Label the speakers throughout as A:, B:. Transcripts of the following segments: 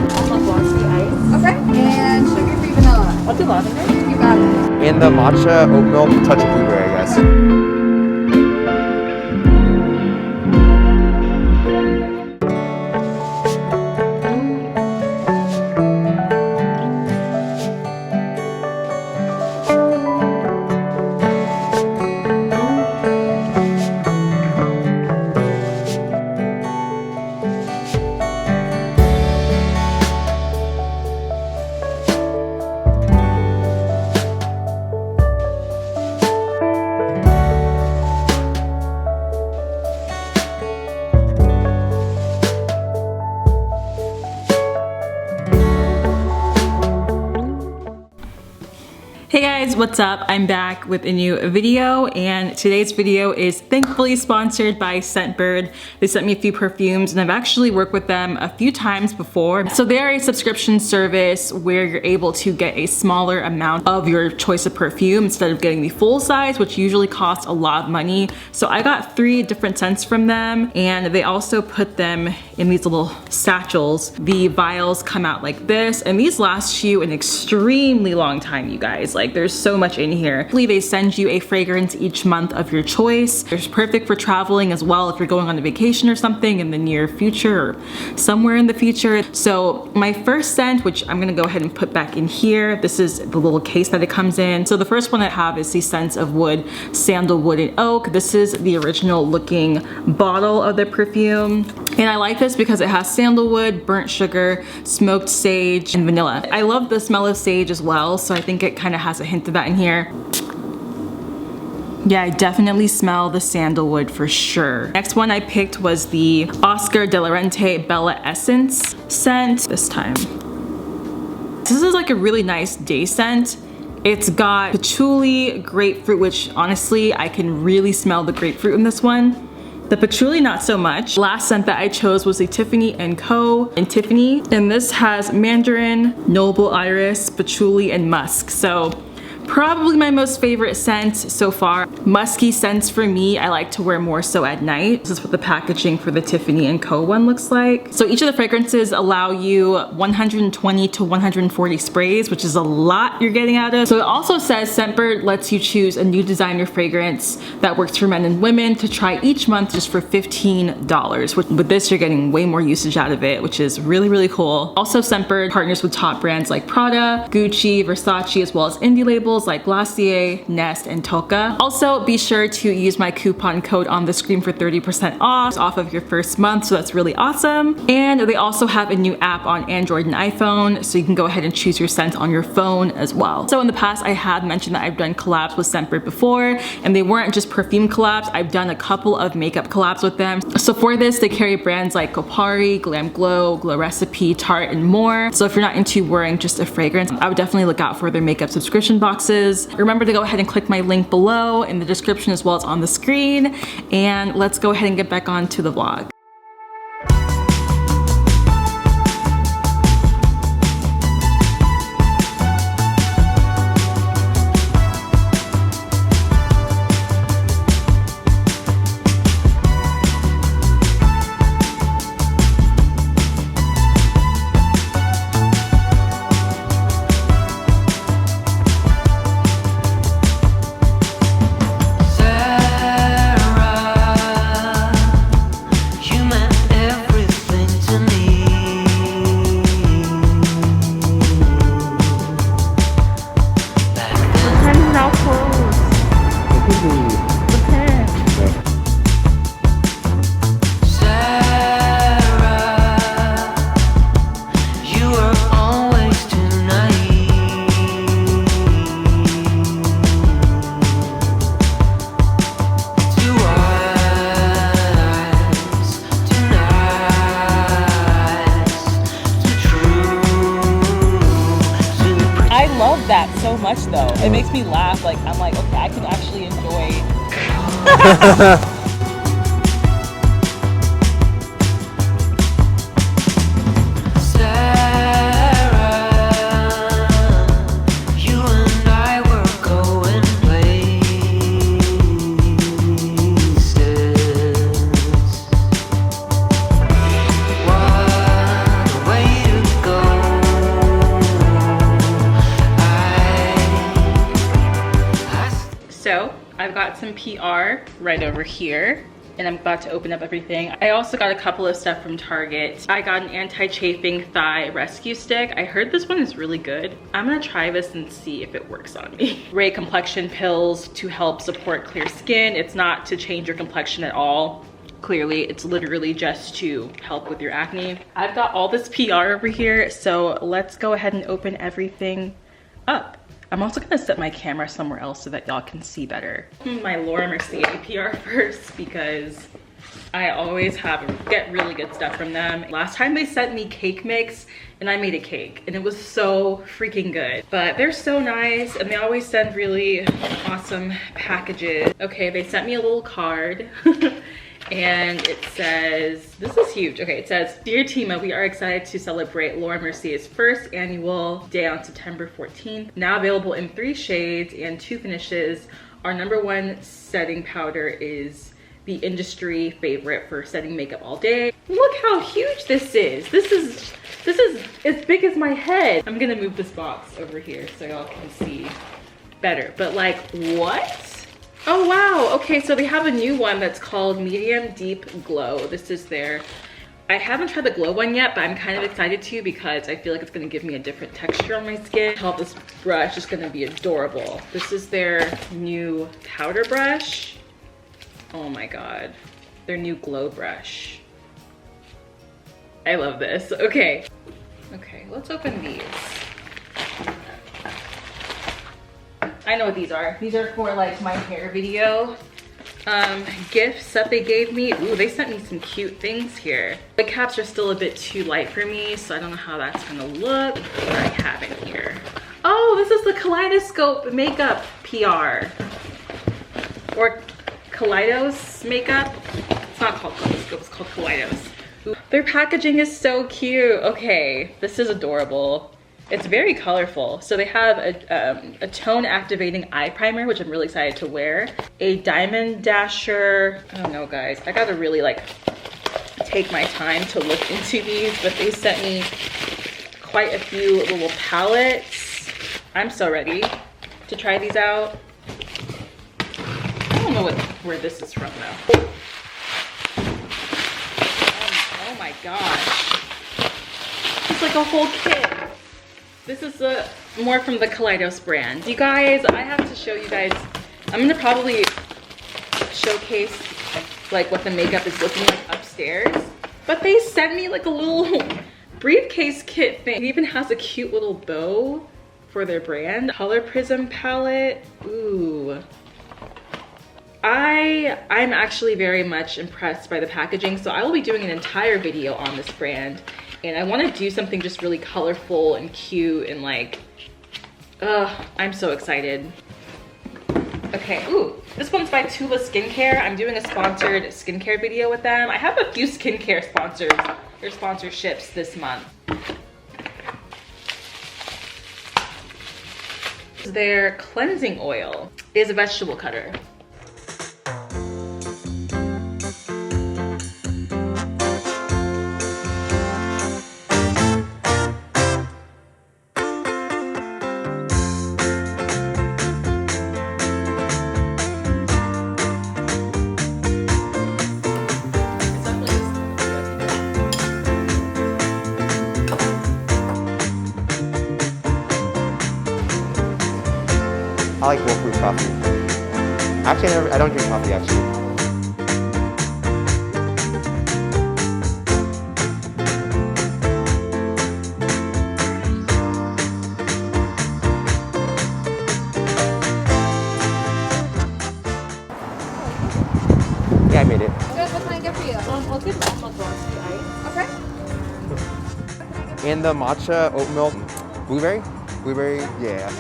A: almond glossy ice.
B: Okay. And sugar-free vanilla.
A: I'll do lavender.
B: You got it.
C: And the matcha oat milk, touch of blueberry, I guess.
A: Hey guys, what's up? I'm back with a new video, and today's video is thankfully sponsored by Scentbird. They sent me a few perfumes and I've actually worked with them a few times before. So they're a subscription service where you're able to get a smaller amount of your choice of perfume instead of getting the full size, which usually costs a lot of money. So I got 3 different scents from them, and they also put them in these little satchels. The vials come out like this, and these last you an extremely long time, you guys. Like, there's so much in here. They send you a fragrance each month of your choice. It's perfect for traveling as well if you're going on a vacation or something in the near future or somewhere in the future. So my first scent, which I'm gonna go ahead and put back in here, this is the little case that it comes in. So the first one I have is the scents of wood, sandalwood, and oak. This is the original looking bottle of the perfume. And I like this because it has sandalwood, burnt sugar, smoked sage, and vanilla. I love the smell of sage as well, so I think it kind of has a hint of that in here. Yeah, I definitely smell the sandalwood for sure. Next one I picked was the Oscar de la Renta Bella Essence scent this time. This is like a really nice day scent. It's got patchouli, grapefruit, which honestly, I can really smell the grapefruit in this one. The patchouli, not so much. Last scent that I chose was the Tiffany & Co. in Tiffany. And this has mandarin, noble iris, patchouli, and musk. So probably my most favorite scent so far. Musky scents for me, I like to wear more so at night. This is what the packaging for the Tiffany & Co. one looks like. So each of the fragrances allow you 120 to 140 sprays, which is a lot you're getting out of. So it also says Scentbird lets you choose a new designer fragrance that works for men and women to try each month just for $15. With this, you're getting way more usage out of it, which is really, really cool. Also, Scentbird partners with top brands like Prada, Gucci, Versace, as well as indie labels like Glossier, Nest, and Tocca. Also, be sure to use my coupon code on the screen for 30% off of your first month, so that's really awesome. And they also have a new app on Android and iPhone, so you can go ahead and choose your scent on your phone as well. So in the past, I had mentioned that I've done collabs with Scentbird before, and they weren't just perfume collabs. I've done a couple of makeup collabs with them. So for this, they carry brands like Kopari, Glam Glow, Glow Recipe, Tarte, and more. So if you're not into wearing just a fragrance, I would definitely look out for their makeup subscription boxes. Remember to go ahead and click my link below in the description as well as on the screen. And let's go ahead and get back on to the vlog. That so much though. It makes me laugh. Like, I'm like, okay, I can actually enjoy I've got some PR right over here. And I'm about to open up everything. I also got a couple of stuff from Target. I got an anti-chafing thigh rescue stick. I heard this one is really good. I'm gonna try this and see if it works on me. Ray complexion pills to help support clear skin. It's not to change your complexion at all. Clearly, it's literally just to help with your acne. I've got all this PR over here, so let's go ahead and open everything up. I'm also gonna set my camera somewhere else so that y'all can see better. My Laura Mercier PR first because I always get really good stuff from them. Last time they sent me cake mix and I made a cake and it was so freaking good. But they're so nice and they always send really awesome packages. Okay, they sent me a little card. And it says, this is huge. Okay, it says, "Dear Tima, we are excited to celebrate Laura Mercier's first annual day on September 14th. Now available in 3 shades and 2 finishes. Our #1 setting powder is the industry favorite for setting makeup all day." Look how huge this is. This is as big as my head. I'm gonna move this box over here so y'all can see better. But like, what? Oh wow, okay, so they have a new one that's called Medium Deep Glow. This is their, I haven't tried the glow one yet, but I'm kind of excited to because I feel like it's gonna give me a different texture on my skin. Oh, this brush is gonna be adorable. This is their new powder brush. Oh my God, their new glow brush. I love this, okay. Okay, let's open these. I know what these are. These are for like my hair video gifts that they gave me. Ooh, they sent me some cute things here. The caps are still a bit too light for me, so I don't know how that's gonna look. What do I have in here? Oh, this is the Kaleidoscope makeup PR. Or Kaleidos makeup. It's not called Kaleidoscope, it's called Kaleidos. Ooh, their packaging is so cute. Okay, this is adorable. It's very colorful. So they have a tone activating eye primer, which I'm really excited to wear. A diamond dasher. I don't know guys, I gotta really like take my time to look into these, but they sent me quite a few little palettes. I'm so ready to try these out. I don't know where this is from though. Oh my gosh. It's like a whole kit. This is more from the Kaleidos brand. You guys, I have to show you guys. I'm gonna probably showcase like what the makeup is looking like upstairs. But they sent me like a little briefcase kit thing. It even has a cute little bow for their brand. Color Prism palette. Ooh. I'm actually very much impressed by the packaging. So I will be doing an entire video on this brand. And I want to do something just really colorful and cute and like, I'm so excited. Okay, ooh, this one's by Tula Skincare. I'm doing a sponsored skincare video with them. I have a few skincare sponsors or sponsorships this month. Their cleansing oil is a vegetable cutter.
C: I like wolf coffee. Actually, I don't drink coffee actually. Yeah, I made it.
B: Good, what can I get for you?
A: I'll get matcha glass
B: Okay.
C: And the matcha oat milk blueberry? Blueberry? Yeah.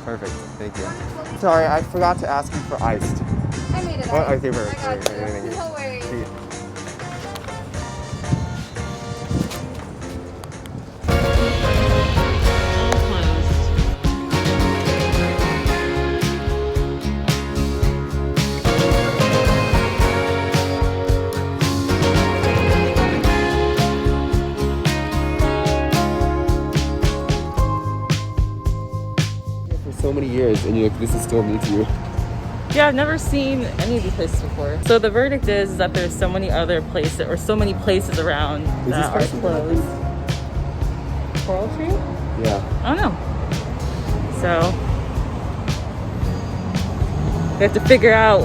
C: Perfect. Thank you. Sorry, I forgot to ask you for iced.
B: I made it.
C: What are your favorite?
B: I got you. No worries.
C: So many years and you're like, this is still new to you.
A: Yeah, I've never seen any of these places before. So the verdict is that there's so many other places, or so many places around that are closed. Coral Tree?
C: Yeah.
A: I don't know. So we have to figure out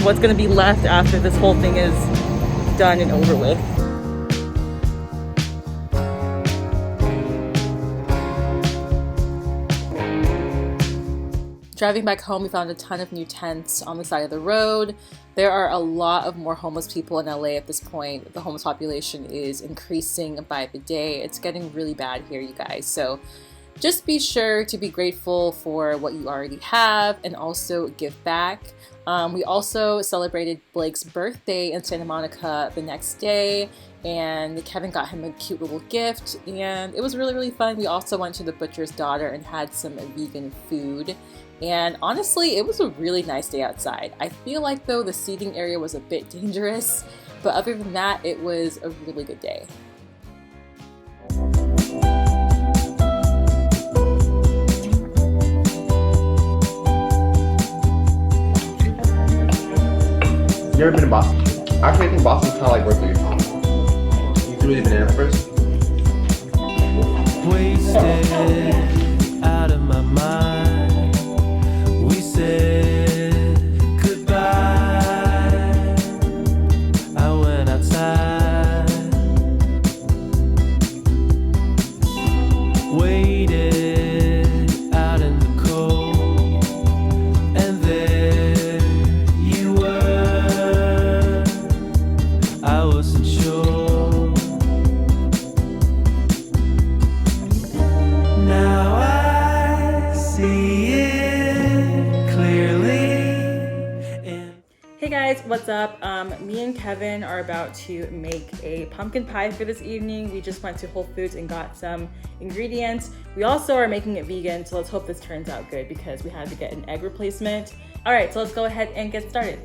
A: what's gonna be left after this whole thing is done and over with. Driving back home, we found a ton of new tents on the side of the road. There are a lot of more homeless people in LA at this point. The homeless population is increasing by the day. It's getting really bad here, you guys. So just be sure to be grateful for what you already have and also give back. We also celebrated Blake's birthday in Santa Monica the next day, and Kevin got him a cute little gift, and it was really, really fun. We also went to the Butcher's Daughter and had some vegan food. And honestly, it was a really nice day outside. I feel like though the seating area was a bit dangerous, but other than that, it was a really good day.
C: You ever been to Boston? Actually, I think Boston's kind of like Berkeley. You threw the banana first.
D: Wasted out of my mind. We said goodbye. I went outside, waited out in the cold, and there you were. I wasn't sure. Now I see it clearly.
A: Hey guys, what's up? Me and Kevin are about to make a pumpkin pie for this evening. We just went to Whole Foods and got some ingredients. We also are making it vegan, so let's hope this turns out good because we had to get an egg replacement. All right, so let's go ahead and get started.